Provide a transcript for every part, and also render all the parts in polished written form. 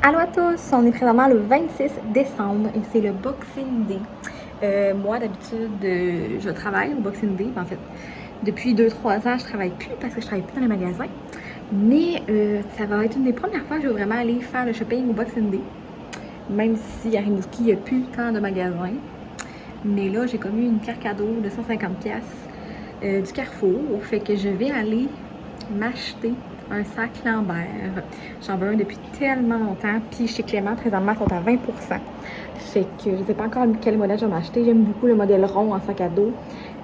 Allô à tous, on est présentement le 26 décembre et c'est le Boxing Day. Moi d'habitude, je travaille au Boxing Day, en fait depuis 2-3 ans je travaille plus parce que je travaille plus dans les magasins. Mais ça va être une des premières fois que je vais vraiment aller faire le shopping au Boxing Day. Même si à Rimouski, il n'y a plus tant de magasins. Mais là, j'ai comme eu une carte cadeau de 150$ du Carrefour. Fait que je vais aller m'acheter un sac Lambert. J'en veux un depuis tellement longtemps. Puis chez Clément, présentement, ils sont à 20%. Fait que je ne sais pas encore quel modèle je vais m'acheter. J'aime beaucoup le modèle rond en sac à dos.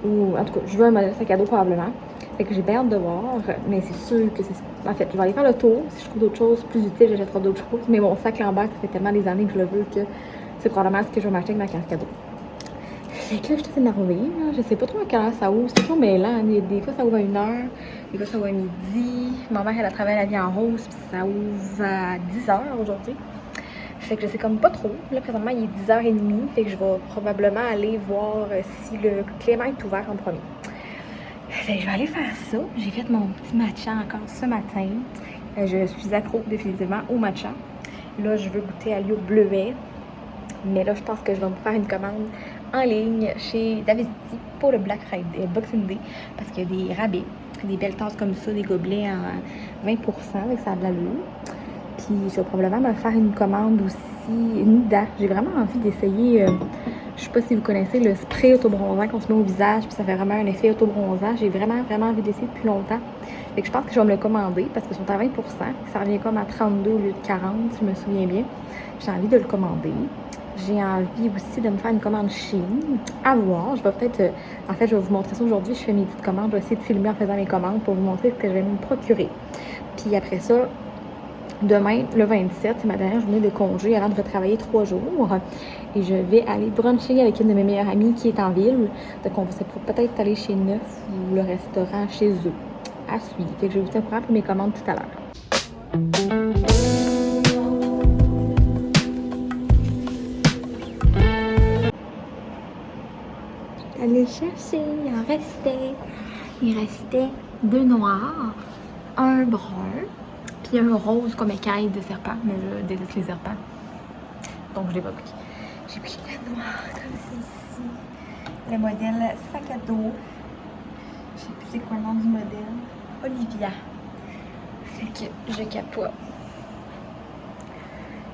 Ou en tout cas, je veux un modèle sac à dos probablement. Fait que j'ai bien hâte de voir. Mais c'est sûr que c'est. En fait, je vais aller faire le tour. Si je trouve d'autres choses plus utiles, j'achèterai d'autres choses. Mais mon sac Lambert, ça fait tellement des années que je le veux que c'est probablement ce que je vais m'acheter avec ma carte cadeau. Fait que là, je suis énervée, là. Je sais pas trop à quelle heure ça ouvre. C'est toujours mêlant. Des fois, ça ouvre à 1h, des fois, ça ouvre à midi. Ma mère, elle a travaillé la vie en rose, puis ça ouvre à 10h aujourd'hui. Fait que je sais comme pas trop. Là, présentement, il est 10h30. Fait que je vais probablement aller voir si le Clément est ouvert en premier. Fait que je vais aller faire ça. J'ai fait mon petit matcha encore ce matin. Je suis accro définitivement au matcha. Là, je veux goûter à l'eau bleuet. Mais là, je pense que je vais me faire une commande en ligne chez Davidsky pour le Black Friday, Boxing Day, parce qu'il y a des rabais, des belles tasses comme ça, des gobelets en 20%, avec ça a de l'allure. Puis je vais probablement me faire une commande aussi, Nida. J'ai vraiment envie d'essayer, je sais pas si vous connaissez le spray autobronzant qu'on se met au visage, puis ça fait vraiment un effet autobronzant. J'ai vraiment envie d'essayer depuis longtemps. Fait que je pense que je vais me le commander parce qu'ils sont à 20%, ça revient comme à 32 au lieu de 40, si je me souviens bien. J'ai envie de le commander. J'ai envie aussi de me faire une commande Chine. À voir. Je vais peut-être. En fait, je vais vous montrer ça aujourd'hui. Je fais mes petites commandes. Je vais essayer de filmer en faisant mes commandes pour vous montrer ce que je vais me procurer. Puis après ça, demain, le 27, c'est ma dernière journée de congé avant de retravailler 3 jours. Et je vais aller bruncher avec une de mes meilleures amies qui est en ville. Donc, on va peut-être aller chez Neuf ou le restaurant chez eux. À suivre. Fait que je vais vous tenir au courant pour mes commandes tout à l'heure. Aller chercher, il restait 2 noirs, un brun, puis un rose comme écaille de serpent, mais je déteste les serpents, donc je l'ai pas pris. J'ai pris le noir comme c'est ici, le modèle sac à dos, je sais plus c'est quoi le nom du modèle, Olivia. Fait que je capote.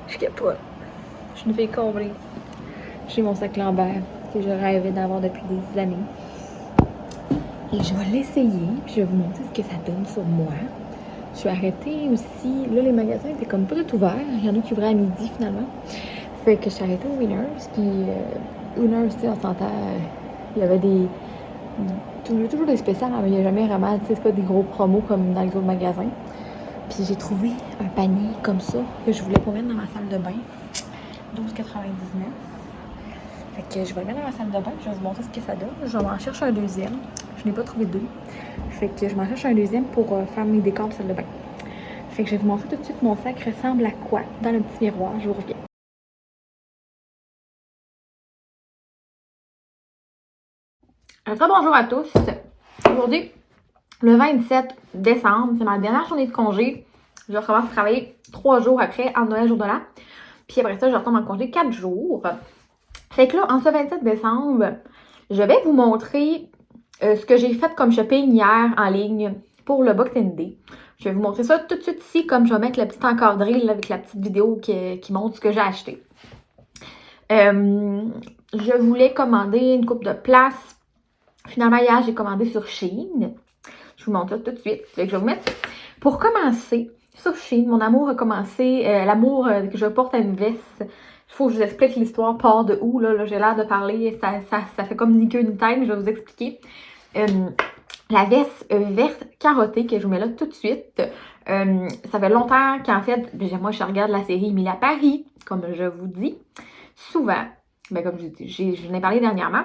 Je suis une fille comblée. J'ai mon sac Lambert que je rêvais d'avoir depuis des années. Et je vais l'essayer, puis je vais vous montrer ce que ça donne sur moi. Je suis arrêtée aussi. Là, les magasins étaient comme pas tout ouverts. Il y en a qui ouvraient à midi finalement. Fait que je suis arrêtée au Winners. Puis Winners, tu sais, on s'entend. Il y avait toujours des spéciales, mais il n'y a jamais vraiment, tu sais, c'est pas des gros promos comme dans les autres magasins. Puis j'ai trouvé un panier comme ça que je voulais pour mettre dans ma salle de bain. 12,99. Fait que je vais le mettre dans ma salle de bain, je vais vous montrer ce que ça donne. Je vais m'en chercher un deuxième. Je n'ai pas trouvé 2. Fait que je m'en cherche un deuxième pour faire mes décors de salle de bain. Fait que je vais vous montrer tout de suite mon sac ressemble à quoi dans le petit miroir. Je vous reviens. Un très bonjour à tous. Aujourd'hui, le 27 décembre, c'est ma dernière journée de congé. Je recommence à travailler 3 jours après, en Noël, jour de l'an. Puis après ça, je retombe en congé 4 jours. Fait que là, en ce 27 décembre, je vais vous montrer ce que j'ai fait comme shopping hier en ligne pour le Boxing Day. Je vais vous montrer ça tout de suite ici, comme je vais mettre le petit encadré là, avec la petite vidéo qui montre ce que j'ai acheté. Je voulais commander une coupe de place. Finalement, hier, j'ai commandé sur Shein. Je vous montre ça tout de suite. Fait que je vais vous mettre ça. Pour commencer, sur Shein, mon amour a commencé, l'amour que je porte à une veste. Il faut que je vous explique l'histoire part de où. Là j'ai l'air de parler, ça fait comme ni queue ni tête, mais je vais vous expliquer. La veste verte carottée que je vous mets là tout de suite. Ça fait longtemps qu'en fait, moi je regarde la série Emilia Paris, comme je vous dis, souvent. Ben, comme je n'ai parlé dernièrement.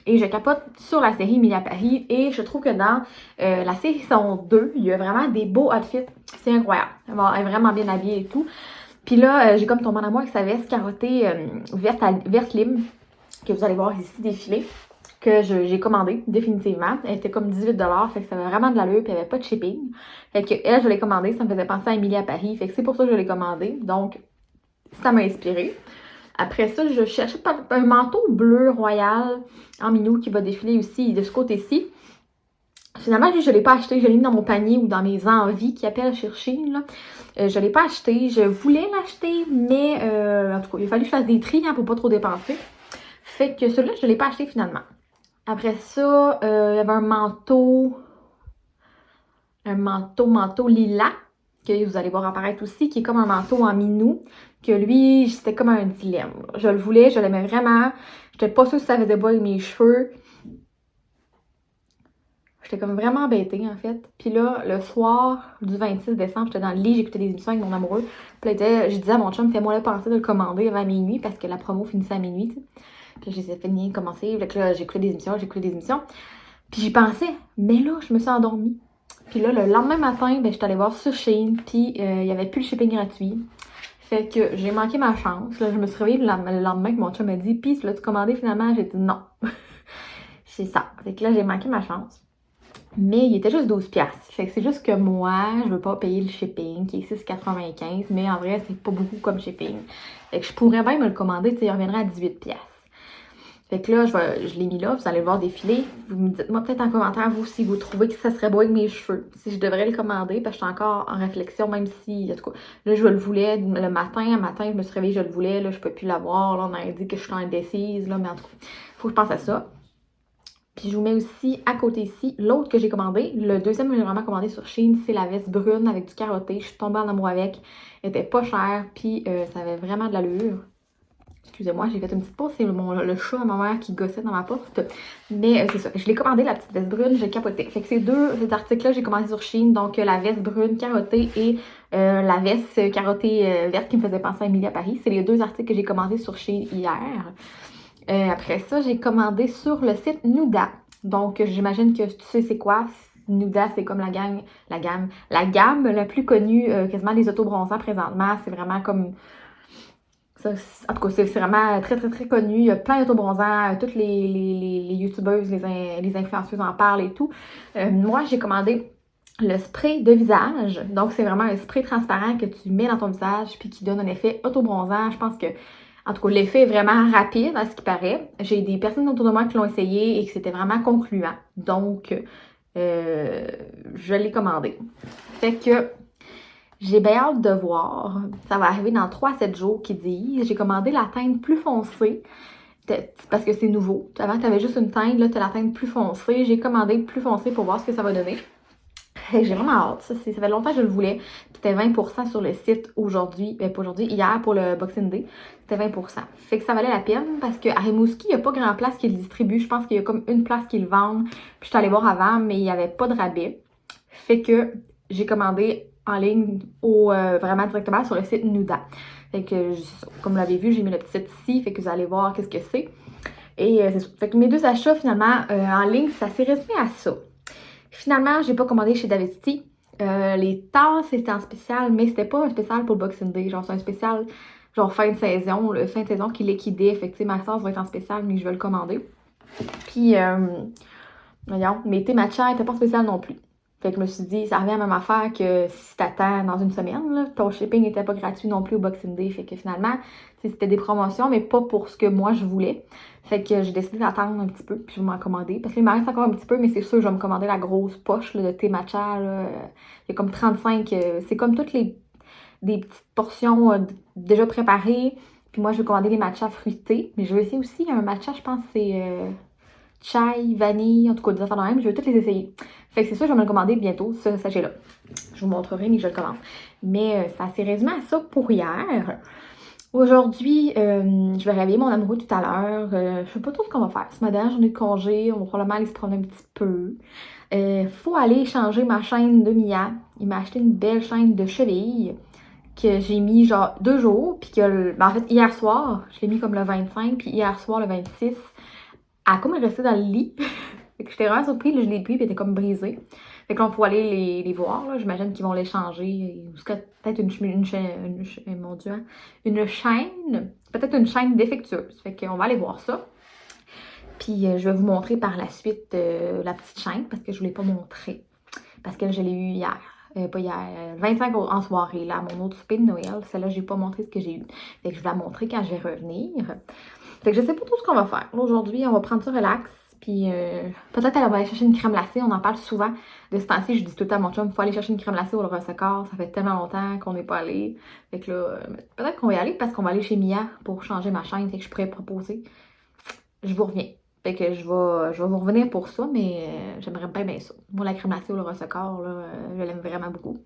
Et je capote sur la série Emilia Paris. Et je trouve que dans la série saison 2, il y a vraiment des beaux outfits. C'est incroyable. Elle est vraiment bien habillée et tout. Puis là, j'ai comme tombé en amour avec sa veste carottée verte lime, que vous allez voir ici défiler, que j'ai commandé définitivement. Elle était comme 18$, fait que ça avait vraiment de l'allure, puis il n'y avait pas de shipping. Fait que elle, je l'ai commandé, ça me faisait penser à Emilia Paris, fait que c'est pour ça que je l'ai commandé. Donc, Ça m'a inspirée. Après ça, je cherchais un manteau bleu royal en minou qui va défiler aussi de ce côté-ci. Finalement, je ne l'ai pas acheté, je l'ai mis dans mon panier ou dans mes envies qui appellent chercher. Là. Je ne l'ai pas acheté, je voulais l'acheter, mais en tout cas, il a fallu que je fasse des tris pour pas trop dépenser. Fait que celui-là, je ne l'ai pas acheté finalement. Après ça, il y avait un manteau lilas, que vous allez voir apparaître aussi, qui est comme un manteau en minou, que lui, c'était comme un dilemme. Je le voulais, je l'aimais vraiment. J'étais pas sûre si ça faisait pas avec mes cheveux. J'étais comme vraiment embêtée, en fait. Puis là, le soir du 26 décembre, j'étais dans le lit, j'écoutais des émissions avec mon amoureux. Puis là, je disais à mon chum, fais-moi le penser de le commander avant minuit, parce que la promo finissait à minuit, tu sais. Puis là, j'ai fini de commencer. Puis là, j'écoutais des émissions. Puis j'y pensais. Mais là, je me suis endormie. Puis là, le lendemain matin, ben, j'étais allée voir sur Shein, puis il n'y avait plus le shipping gratuit. Fait que j'ai manqué ma chance. Là, je me suis réveillée le lendemain que mon chum m'a dit, puis l'as-tu commandé finalement? J'ai dit non. C'est ça. Fait que là, j'ai manqué ma chance. Mais il était juste 12$. Fait que c'est juste que moi, je veux pas payer le shipping, qui est 6,95$, mais en vrai, c'est pas beaucoup comme shipping. Fait que je pourrais bien me le commander, tu sais, il reviendrait à 18$. Fait que là, je l'ai mis là, vous allez le voir défiler. Vous me dites, moi, peut-être en commentaire, vous, si vous trouvez que ça serait beau avec mes cheveux. Si je devrais le commander, parce que je suis encore en réflexion, même si, en tout cas, là, je le voulais le matin. Un matin, je me suis réveillée, je le voulais. Là, je peux plus l'avoir. Là, on a dit que je suis indécise, là, mais en tout cas, faut que je pense à ça. Puis je vous mets aussi à côté ici l'autre que j'ai commandé. Le deuxième que j'ai vraiment commandé sur Shein, c'est la veste brune avec du carotté. Je suis tombée en amour avec. Elle était pas chère, puis ça avait vraiment de l'allure. Excusez-moi, j'ai fait une petite pause, c'est le chat à ma mère qui gossait dans ma porte. Mais c'est ça, je l'ai commandé, la petite veste brune, j'ai capoté. Fait que ces deux articles-là, j'ai commandé sur Shein. Donc la veste brune carottée et la veste carottée verte qui me faisait penser à Emilie à Paris. C'est les deux articles que j'ai commandés sur Shein hier. Après ça, j'ai commandé sur le site Nuda. Donc j'imagine que tu sais c'est quoi. Nuda, c'est comme la gamme la plus connue quasiment des autobronzants présentement. C'est vraiment comme... Ça, en tout cas, c'est vraiment très, très, très connu. Il y a plein d'autobronzants. Toutes les youtubeuses, les influenceuses en parlent et tout. Moi, j'ai commandé le spray de visage. Donc, c'est vraiment un spray transparent que tu mets dans ton visage puis qui donne un effet autobronzant. Je pense que, en tout cas, l'effet est vraiment rapide à ce qui paraît. J'ai des personnes autour de moi qui l'ont essayé et que c'était vraiment concluant. Donc, je l'ai commandé. Fait que... j'ai bien hâte de voir. Ça va arriver dans 3 à 7 jours qui disent. J'ai commandé la teinte plus foncée. Parce que c'est nouveau. Avant, tu avais juste une teinte. Là, tu as la teinte plus foncée. J'ai commandé plus foncée pour voir ce que ça va donner. J'ai vraiment hâte. Ça fait longtemps que je le voulais. C'était 20% sur le site aujourd'hui. Pas aujourd'hui, hier pour le Boxing Day. C'était 20%. Fait que ça valait la peine parce qu'à Rimouski, il n'y a pas grand place qui le distribue. Je pense qu'il y a comme une place qui le vend. Puis je suis allée voir avant, mais il n'y avait pas de rabais. Fait que j'ai commandé en ligne vraiment directement sur le site Nuda. Fait que, comme vous l'avez vu, j'ai mis le petit site ici, fait que vous allez voir qu'est-ce que c'est. Et c'est ça. Fait que mes deux achats, finalement, en ligne, ça s'est résumé à ça. Finalement, j'ai pas commandé chez Davesti. Les tasses, c'était en spécial, mais c'était pas un spécial pour Boxing Day. Genre, c'est un spécial, genre fin de saison, le fin de saison qui liquidait. Effectivement, ma tasse va être en spécial, mais je vais le commander. Puis, voyons, mes thés matcha n'étaient pas spécial non plus. Fait que je me suis dit, ça revient à la même affaire que si t'attends dans une semaine, là, ton shipping n'était pas gratuit non plus au Boxing Day. Fait que finalement, c'était des promotions, mais pas pour ce que moi je voulais. Fait que j'ai décidé d'attendre un petit peu, puis je vais m'en commander. Parce qu'il me reste encore un petit peu, mais c'est sûr, je vais me commander la grosse poche là, de thé matcha. Là. Il y a comme 35, c'est comme toutes des petites portions déjà préparées. Puis moi, je vais commander les matchas fruités. Mais je vais essayer aussi un matcha, je pense, c'est... chai, vanille, en tout cas des affaires de même, je vais toutes les essayer. Fait que c'est ça, je vais me le commander bientôt, ce sachet-là. Je vous montrerai, mais je le commande. Mais ça s'est résumé à ça pour hier. Aujourd'hui, je vais réveiller mon amoureux tout à l'heure. Je sais pas trop ce qu'on va faire. C'est ma dernière journée de congé, on va probablement aller se promener un petit peu. Faut aller changer ma chaîne de Mia. Il m'a acheté une belle chaîne de cheville que j'ai mis genre 2 jours. Puis que, en fait, hier soir, je l'ai mis comme le 25, puis hier soir, le 26, elle a comme resté dans le lit. Fait que j'étais vraiment surprise, là, je l'ai pris, puis elle était comme brisée. Fait que là, il faut aller les voir, là. J'imagine qu'ils vont les changer. Peut-être une chaîne, mon Dieu, hein? Une chaîne, peut-être une chaîne défectueuse. Fait qu'on va aller voir ça. Puis je vais vous montrer par la suite la petite chaîne, parce que je ne vous l'ai pas montrée. Parce que je l'ai eu hier. pas hier, 25 en soirée, là, à mon autre souper de Noël. Celle-là, j'ai pas montré ce que j'ai eu. Fait que je vais la montrer quand je vais revenir. Fait que je sais pas trop ce qu'on va faire. Aujourd'hui, on va prendre ça relax. Puis peut-être elle va aller chercher une crème glacée. On en parle souvent. De ce temps-ci, je dis tout le temps à mon chum, il faut aller chercher une crème glacée au Rosecor. Ça fait tellement longtemps qu'on n'est pas allé. Fait que là, peut-être qu'on va y aller parce qu'on va aller chez Mia pour changer ma chaîne. Fait que je pourrais proposer. Je vous reviens. Fait que je vais vous revenir pour ça, mais j'aimerais bien ça. Moi, la crème glacée au Rosecor, là, je l'aime vraiment beaucoup.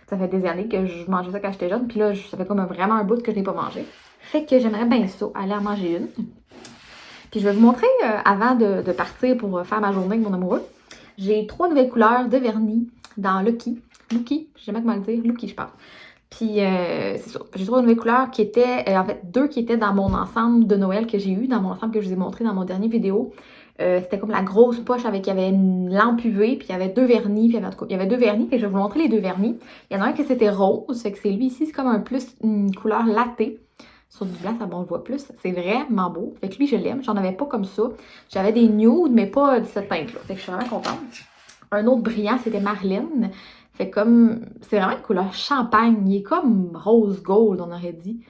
Ça fait des années que je mangeais ça quand j'étais jeune. Puis là, ça fait comme vraiment un bout que je n'ai pas mangé. Fait que j'aimerais bien ça, aller en manger une. Puis je vais vous montrer, avant de partir pour faire ma journée avec mon amoureux, j'ai 3 nouvelles couleurs de vernis dans Lucky. Lucky, je sais jamais comment le dire. Lucky, je pense. Puis c'est ça. J'ai 3 nouvelles couleurs qui étaient, en fait, 2 qui étaient dans mon ensemble de Noël que j'ai eu, dans mon ensemble que je vous ai montré dans mon dernier vidéo. C'était comme la grosse poche avec, il y avait une lampe UV, puis il y avait 2 vernis, puis il y avait 2 vernis, puis je vais vous montrer les 2 vernis. Il y en a un qui c'était rose, fait que c'est lui ici, c'est comme une couleur latée. Sur du blanc, ça on le voit plus. C'est vraiment beau. Fait que lui, je l'aime. J'en avais pas comme ça. J'avais des nudes, mais pas de cette teinte-là. Fait que je suis vraiment contente. Un autre brillant, c'était Marlène. Fait comme, c'est vraiment une couleur champagne. Il est comme rose gold, on aurait dit.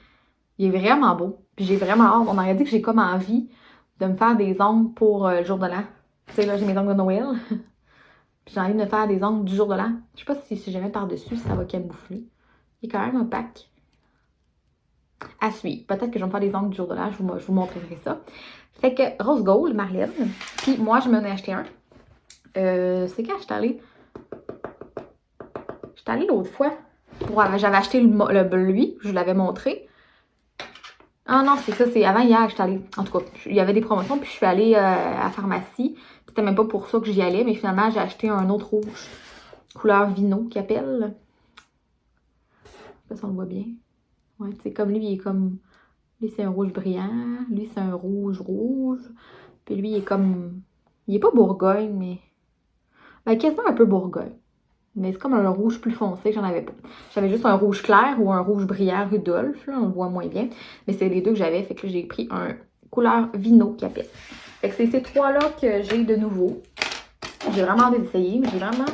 Il est vraiment beau. Puis j'ai vraiment hâte. On aurait dit que j'ai comme envie de me faire des ongles pour le jour de l'an. Tu sais, là, j'ai mes ongles de Noël. Puis j'ai envie de me faire des ongles du jour de l'an. Je sais pas si je mets par-dessus, ça va camoufler. Il est quand même opaque. À suivre. Peut-être que je vais me faire des ongles du jour de l'an. Je vous montrerai ça. Fait que Rose Gold, Marlène. Puis moi, je m'en ai acheté un. C'est quand j'étais allée? J'étais allée l'autre fois. J'avais acheté lui. Je vous l'avais montré. Ah non, c'est ça. C'est avant hier, j'étais allée. En tout cas, il y avait des promotions. Puis je suis allée à la pharmacie. C'était même pas pour ça que j'y allais. Mais finalement, j'ai acheté un autre rouge. Couleur vino, qu'il appelle. Je sais pas si on le voit bien. Ouais, tu sais, comme lui, il est comme... Lui, c'est un rouge brillant. Lui, c'est un rouge. Puis lui, il est comme... Il est pas Bourgogne, mais... Ben, quasiment un peu Bourgogne. Mais c'est comme un rouge plus foncé, j'en avais pas. J'avais juste un rouge clair ou un rouge brillant Rudolph, là, on le voit moins bien. Mais c'est les deux que j'avais, fait que j'ai pris un couleur vino qui appelle. Fait que c'est ces 3-là que j'ai de nouveau. J'ai vraiment hâte d'essayer, mais j'ai vraiment...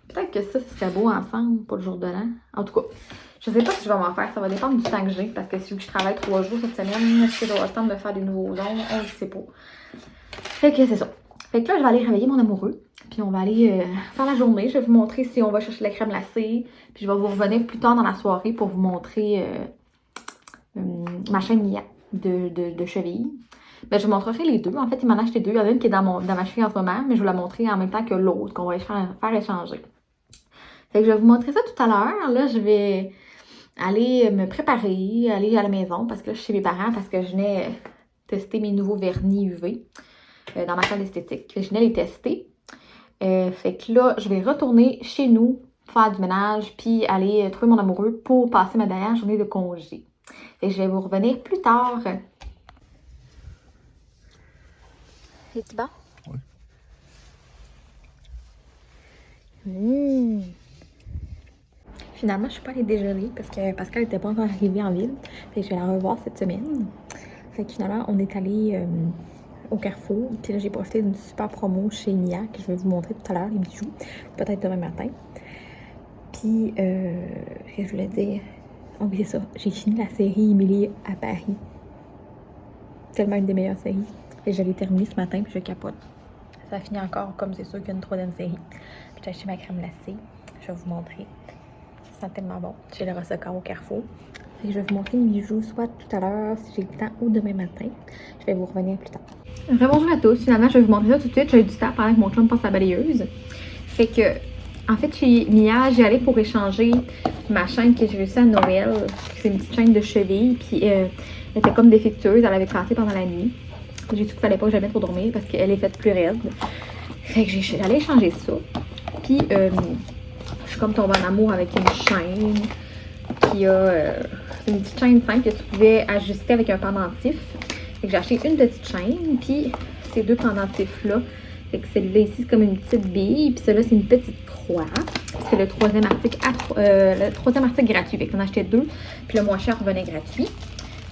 Peut-être que ça serait beau ensemble pour le jour de l'an. En tout cas... Je sais pas si je vais m'en faire, ça va dépendre du temps que j'ai, parce que si je travaille 3 jours cette semaine, est-ce que j'aurai le temps de me faire des nouveaux ongles? On ne sait pas. Fait que c'est ça. Fait que là, je vais aller réveiller mon amoureux, puis on va aller faire la journée. Je vais vous montrer si on va chercher la crème glacée, puis je vais vous revenir plus tard dans la soirée pour vous montrer ma chaîne Mia de cheville. Ben, je vous montrerai les deux. En fait, il m'en a acheté 2. Il y en a une qui est dans ma cheville en ce moment, mais je vais la montrer en même temps que l'autre, qu'on va faire échanger. Fait que je vais vous montrer ça tout à l'heure. Là, je vais... aller me préparer, aller à la maison parce que là, je suis chez mes parents parce que je venais tester mes nouveaux vernis UV dans ma salle d'esthétique. Je venais les tester. Fait que là, je vais retourner chez nous, faire du ménage, puis aller trouver mon amoureux pour passer ma dernière journée de congé. Fait que je vais vous revenir plus tard. Es-tu bon? Oui. Finalement, je suis pas allée déjeuner parce que Pascal n'était pas encore arrivé en ville. Fait que je vais la revoir cette semaine. Fait que finalement, on est allé au Carrefour. Puis là, j'ai profité d'une super promo chez Mia que je vais vous montrer tout à l'heure, les bijoux. Peut-être demain matin. Puis, qu'est-ce que je voulais dire? Oh oui, c'est ça. J'ai fini la série Émilie à Paris. Tellement une des meilleures séries. Et je l'ai terminée ce matin, puis je capote. Ça finit encore comme c'est sûr qu'il y a une 3e série. Puis j'ai acheté ma crème glacée. Je vais vous montrer. Ça sent tellement bon. J'ai le Rosecor au Carrefour. Et je vais vous montrer mes bijoux soit tout à l'heure, si j'ai le temps, ou demain matin. Je vais vous revenir plus tard. Bonjour à tous. Finalement, je vais vous montrer ça tout de suite. J'ai eu du temps pendant que mon chum passe la balayeuse. Fait que, en fait, chez Mia, j'y allais pour échanger ma chaîne que j'ai reçue à Noël. C'est une petite chaîne de cheville. Puis, elle était comme défectueuse. Elle avait cassé pendant la nuit. J'ai dit qu'il fallait pas que je la mette pour dormir parce qu'elle est faite plus raide. Fait que j'allais échanger ça. Puis, je suis comme tombée en amour avec une chaîne qui a une petite chaîne simple que tu pouvais ajuster avec un pendentif. Fait que j'ai acheté une petite chaîne, puis ces 2 pendentifs-là. Fait que celle-là ici, c'est comme une petite bille, puis celle-là, c'est une petite croix. C'est le 3e article gratuit. Fait qu'on a acheté 2, puis le moins cher revenait gratuit.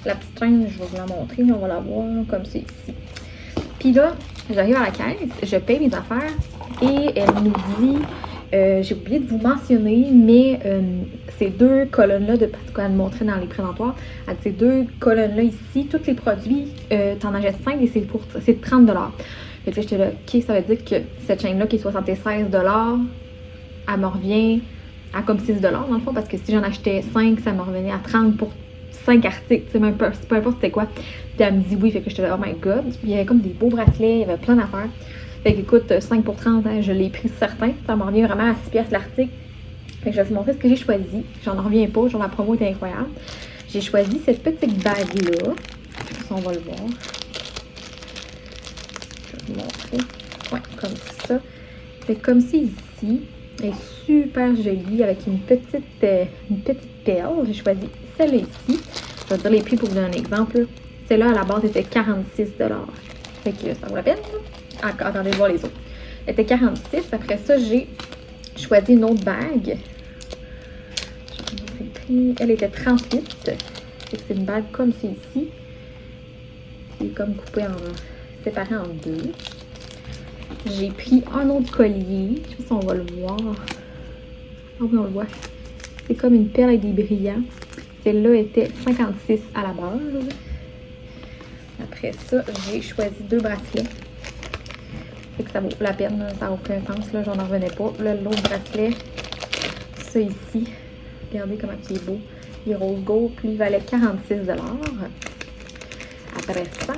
La petite chaîne, je vais vous la montrer, on va la voir comme c'est ici. Puis là, j'arrive à la caisse, je paye mes affaires et elle nous dit J'ai oublié de vous mentionner, mais ces deux colonnes-là, quand elle me montrait dans les présentoirs, ces deux colonnes-là ici, tous les produits, t'en achètes 5 et c'est 30 $. Fait que là, j'étais là, ok, ça veut dire que cette chaîne-là qui est 76 $, elle me revient à comme 6 $ dans le fond, parce que si j'en achetais 5, ça me revenait à 30 pour 5 articles, tu sais, peu importe c'était quoi. Puis elle me dit oui, fait que j'étais là, oh my god. Puis il y avait comme des beaux bracelets, il y avait plein d'affaires. Fait qu'écoute, 5 pour 30, hein, je l'ai pris certain. Ça me revient vraiment à 6 piastres l'article. Fait que je vais vous montrer ce que j'ai choisi. J'en reviens pas, genre la promo était incroyable. J'ai choisi cette petite bague-là. On va le voir. Je vais vous montrer. Ouais, comme ça. C'est comme c'est ici. Elle est super jolie avec une petite perle. J'ai choisi celle-là ici. Je vais dire les prix pour vous donner un exemple. Celle-là, à la base, était 46 $. Fait que ça vaut la peine. Attendez de voir les autres. Elle était 46. Après ça, j'ai choisi une autre bague. Elle était 38. C'est une bague comme c'est ici. Qui est comme coupée séparée en deux. J'ai pris un autre collier. Je sais pas si on va le voir. Ah oui, on le voit. C'est comme une perle avec des brillants. Celle-là était 56 à la base. Après ça, j'ai choisi deux bracelets. Fait que ça vaut la peine, ça n'a aucun sens, là, j'en revenais pas. Là, l'autre bracelet, ça ici, regardez comment il est beau. Il est rose gold, puis il valait 46 $. Après ça,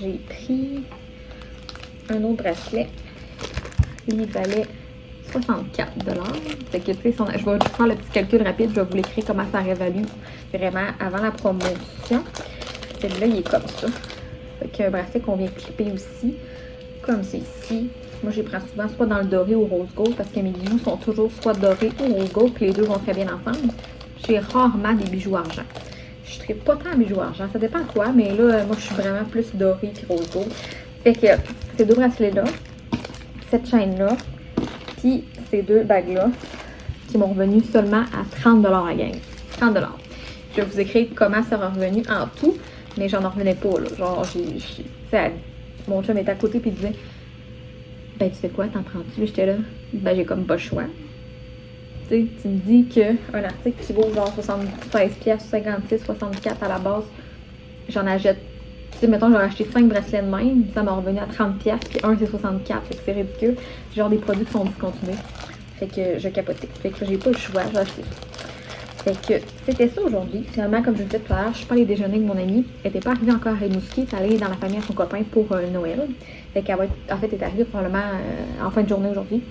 j'ai pris un autre bracelet. Il valait 64 $. Fait que, tu sais, je vais faire le petit calcul rapide, je vais vous l'écrire comment ça aurait valu vraiment avant la promotion. Celui-là, il est comme ça. Fait qu'un bracelet qu'on vient clipper aussi, comme c'est ici. Moi, je les prends souvent soit dans le doré ou rose gold parce que mes bijoux sont toujours soit dorés ou rose gold, puis les deux vont très bien ensemble. J'ai rarement des bijoux argent. Je ne pas tant bijoux argent, ça dépend quoi, mais là, moi, je suis vraiment plus doré puis rose gold. Fait que ces deux bracelets-là, cette chaîne-là, puis ces deux bagues-là, qui m'ont revenu seulement à 30 $ à gang. 30 $. Je vais vous écrire comment ça sera revenu en tout, mais j'en revenais pas, là. Genre, mon chum était à côté, puis il disait, ben, tu fais quoi, t'en prends-tu? J'étais là, ben, j'ai comme pas le choix. Tu sais, tu me dis qu'un article qui vaut genre 76 piastres, 56, 64 à la base, j'en achète, tu sais, mettons, j'aurais acheté 5 bracelets de même, ça m'a revenu à 30 piastres, puis un, c'est 64, fait que c'est ridicule. Genre, des produits qui sont discontinués. Fait que je capotais. Fait que j'ai pas le choix, j'ai acheté ça. Fait que c'était ça aujourd'hui. Finalement, comme je vous disais tout à l'heure, je suis pas allée déjeuner avec mon amie. Elle n'était pas arrivée encore à Rimouski. Elle est allée dans la famille à son copain pour Noël. Fait qu'elle va être, en fait, elle est arrivée probablement en fin de journée aujourd'hui.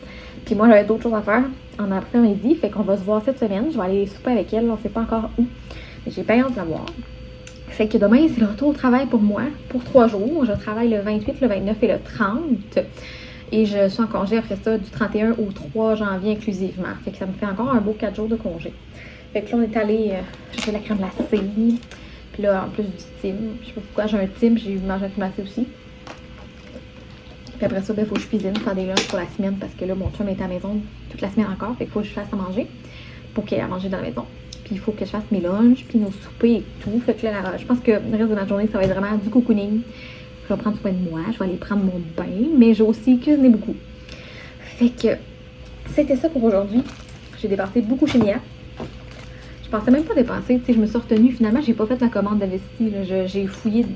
Puis moi, j'avais d'autres choses à faire en après-midi. Fait qu'on va se voir cette semaine. Je vais aller souper avec elle. On sait pas encore où. Mais j'ai pas hâte de la voir. Fait que demain, c'est le retour au travail pour moi. Pour 3 jours. Je travaille le 28, le 29 et le 30. Et je suis en congé après ça du 31 au 3 janvier inclusivement. Fait que ça me fait encore un beau 4 jours de congé. Fait que là, on est allé chercher la crème glacée. Puis là, en plus du Tim. Je sais pas pourquoi j'ai un Tim, j'ai mangé la crème glacée aussi. Puis après ça, il faut que je cuisine, faire des lunchs pour la semaine parce que là, mon chum est à la maison toute la semaine encore. Fait qu'il faut que je fasse à manger pour qu'il ait à manger dans la maison. Puis il faut que je fasse mes lunchs, puis nos soupers et tout. Fait que là, je pense que le reste de ma journée, ça va être vraiment du cocooning. Je vais prendre soin de moi, je vais aller prendre mon bain, mais j'ai aussi cuisiné beaucoup. Fait que c'était ça pour aujourd'hui. J'ai dépensé beaucoup chez Mia. Je pensais même pas dépenser, tu sais, je me suis retenue. Finalement, j'ai pas fait la commande de vestie. J'ai fouillé,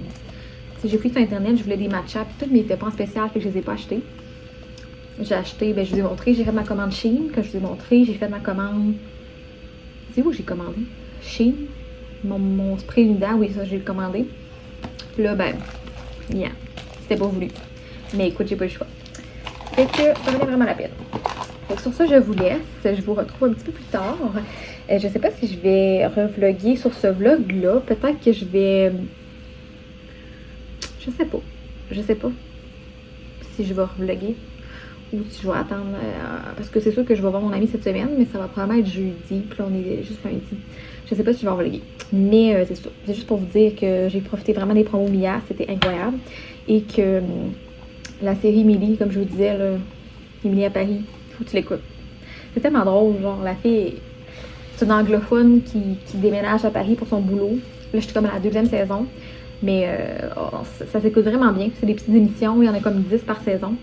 j'ai fouillé sur Internet, je voulais des matchas, puis toutes mes étaient pas en spécial, fait que je les ai pas achetés. J'ai acheté, ben je vous ai montré, j'ai fait ma commande Shein, que je vous ai montré, j'ai fait ma commande. C'est où j'ai commandé? Shein. Mon spray Nudent, oui, ça j'ai commandé. Puis là, ben, yeah, c'était pas voulu. Mais écoute, j'ai pas eu le choix. Fait que ça valait vraiment la peine. Donc sur ça, je vous laisse. Je vous retrouve un petit peu plus tard. Je sais pas si je vais revlogger sur ce vlog-là. Peut-être que je vais... Je sais pas. Je sais pas si je vais revlogger ou si je vais attendre. Parce que c'est sûr que je vais voir mon ami cette semaine, mais ça va probablement être jeudi. Puis là, on est juste lundi. Je sais pas si je vais revlogger. Mais c'est ça. C'est juste pour vous dire que j'ai profité vraiment des promos Mia. C'était incroyable. Et que la série Émilie, comme je vous disais, là, Émilie à Paris, faut que tu l'écoutes. C'est tellement drôle, genre la fille, c'est une anglophone qui déménage à Paris pour son boulot. Là, je suis comme à la 2e saison, mais ça s'écoute vraiment bien. C'est des petites émissions, il y en a comme 10 par saison.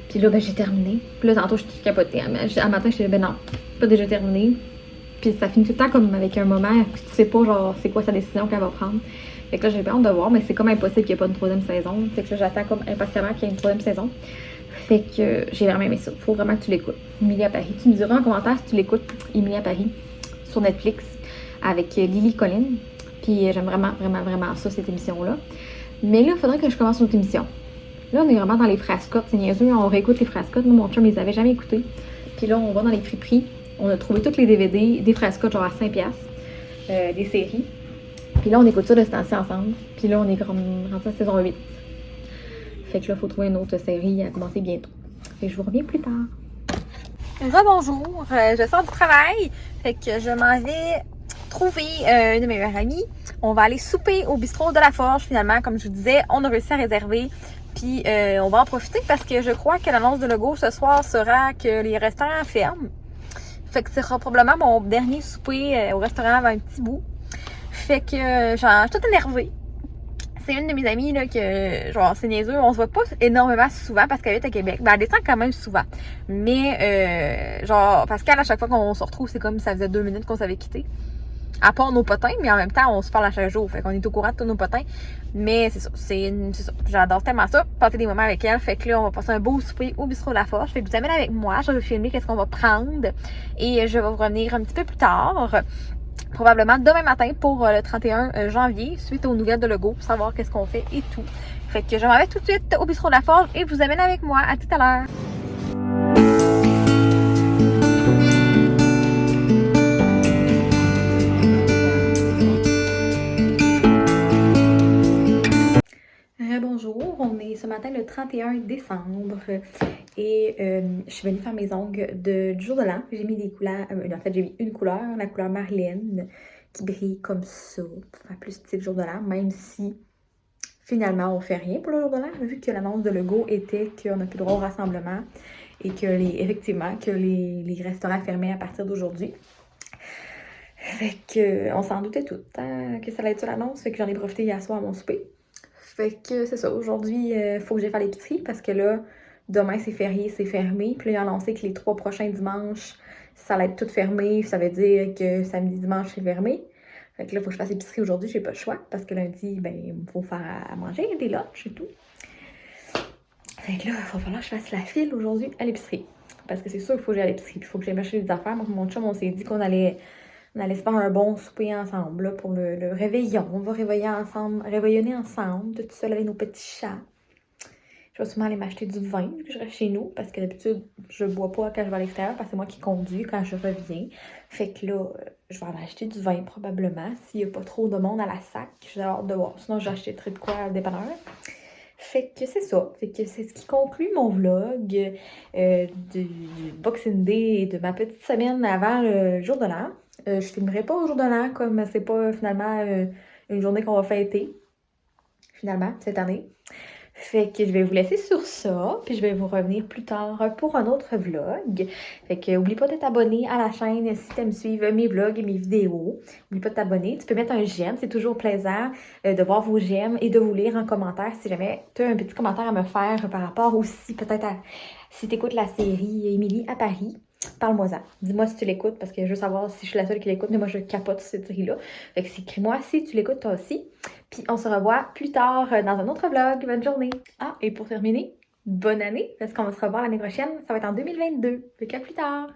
Puis là, ben, j'ai terminé. Puis là, tantôt, je capotais. À matin, je disais, ben non, pas déjà terminé. Puis ça finit tout le temps comme avec un moment que tu sais pas, genre, c'est quoi sa décision qu'elle va prendre. Fait que là, j'ai pas hâte de voir, mais c'est comme impossible qu'il n'y ait pas une troisième saison. Fait que là, j'attends comme impatiemment qu'il y ait une troisième saison. Fait que j'ai vraiment aimé ça. Faut vraiment que tu l'écoutes. Emilie à Paris. Tu me diras en commentaire si tu l'écoutes, Emilie à Paris, sur Netflix, avec Lily Collin. Puis j'aime vraiment, vraiment, vraiment ça, cette émission-là. Mais là, il faudrait que je commence une autre émission. Là, on est vraiment dans les frascottes. C'est niaiseux, on réécoute les frascottes. Moi, mon chum, ils les avait jamais écoutés. Puis là, on va dans les friperies. On a trouvé tous les DVD, des frascottes genre à 5$, des séries. Puis là, on écoute ça de ce temps-ci ensemble. Puis là, on est rendu à saison 8. Fait que là, il faut trouver une autre série à commencer bientôt. Fait que je vous reviens plus tard. Rebonjour, je sors du travail. Fait que je m'en vais trouver une de mes meilleures amies. On va aller souper au bistrot de la Forge finalement. Comme je vous disais, on a réussi à réserver. Puis on va en profiter parce que je crois que l'annonce de logo ce soir sera que les restaurants ferment. Fait que ce sera probablement mon dernier souper au restaurant avant un petit bout. Fait que genre, je suis toute énervée. C'est une de mes amies là que, genre, c'est niaiseux, on se voit pas énormément souvent parce qu'elle est à Québec. Ben, elle descend quand même souvent. Mais, genre, parce qu'à chaque fois qu'on se retrouve, c'est comme si ça faisait 2 minutes qu'on s'avait quitté. À part nos potins, mais en même temps, on se parle à chaque jour. Fait qu'on est au courant de tous nos potins. Mais c'est ça, c'est ça. J'adore tellement ça, passer des moments avec elle. Fait que là, on va passer un beau souper au bistrot de la Forge. Fait que vous amène avec moi, je vais vous filmer qu'est-ce qu'on va prendre. Et je vais vous revenir un petit peu plus tard. Probablement demain matin pour le 31 janvier, suite aux nouvelles de logo, pour savoir qu'est-ce qu'on fait et tout. Fait que je m'en vais tout de suite au bistrot de la Forge et vous amène avec moi. À tout à l'heure. Bonjour, on est ce matin le 31 décembre et je suis venue faire mes ongles du jour de l'an. J'ai mis des couleurs, en fait j'ai mis une couleur, la couleur Marlène, qui brille comme ça, pour faire plus style jour de l'an, même si finalement on fait rien pour le jour de l'an, vu que l'annonce de logo était qu'on n'a plus droit au rassemblement et que effectivement que les restaurants fermaient à partir d'aujourd'hui. Fait que on s'en doutait tout, hein, que ça allait être ça l'annonce, fait que j'en ai profité hier soir à mon souper. Fait que c'est ça, aujourd'hui, il faut que j'aille faire l'épicerie parce que là, demain c'est férié, c'est fermé. Puis là, ils ont annoncé que les 3 prochains dimanches, ça allait être tout fermé. Ça veut dire que samedi, dimanche, c'est fermé. Fait que là, il faut que je fasse l'épicerie aujourd'hui, j'ai pas le choix. Parce que lundi, ben, il faut faire à manger, des lunchs et tout. Fait que là, il va falloir que je fasse la file aujourd'hui à l'épicerie. Parce que c'est sûr qu'il faut que j'aille à l'épicerie. Puis il faut que j'aille m'acheter des affaires. Moi, mon chum, on s'est dit qu'on allait se faire un bon souper ensemble là, pour le réveillon. On va réveillonner ensemble, tout seul avec nos petits chats. Je vais sûrement aller m'acheter du vin vu que je reste chez nous parce que d'habitude, je bois pas quand je vais à l'extérieur parce que c'est moi qui conduis quand je reviens. Fait que là, je vais aller acheter du vin probablement s'il n'y a pas trop de monde à la sac. J'ai hâte de voir. Sinon, j'ai acheté de quoi à dépanneur. Fait que c'est ça. Fait que c'est ce qui conclut mon vlog du Boxing Day et de ma petite semaine avant le jour de l'an. Je filmerai pas au jour de l'an comme c'est pas finalement une journée qu'on va fêter finalement cette année. Fait que je vais vous laisser sur ça, puis je vais vous revenir plus tard pour un autre vlog. Fait que oublie pas de t'abonner à la chaîne si tu aimes suivre mes vlogs et mes vidéos. Oublie pas de t'abonner. Tu peux mettre un j'aime, c'est toujours plaisant de voir vos j'aime et de vous lire en commentaire si jamais tu as un petit commentaire à me faire par rapport aussi peut-être à si tu écoutes la série Emilie à Paris. Parle-moi-en. Dis-moi si tu l'écoutes parce que je veux savoir si je suis la seule qui l'écoute, mais moi je capote cette série-là. Fait que écris-moi si tu l'écoutes toi aussi. Puis on se revoit plus tard dans un autre vlog. Bonne journée. Ah, et pour terminer, bonne année parce qu'on va se revoir l'année prochaine. Ça va être en 2022. Fait qu'à plus tard.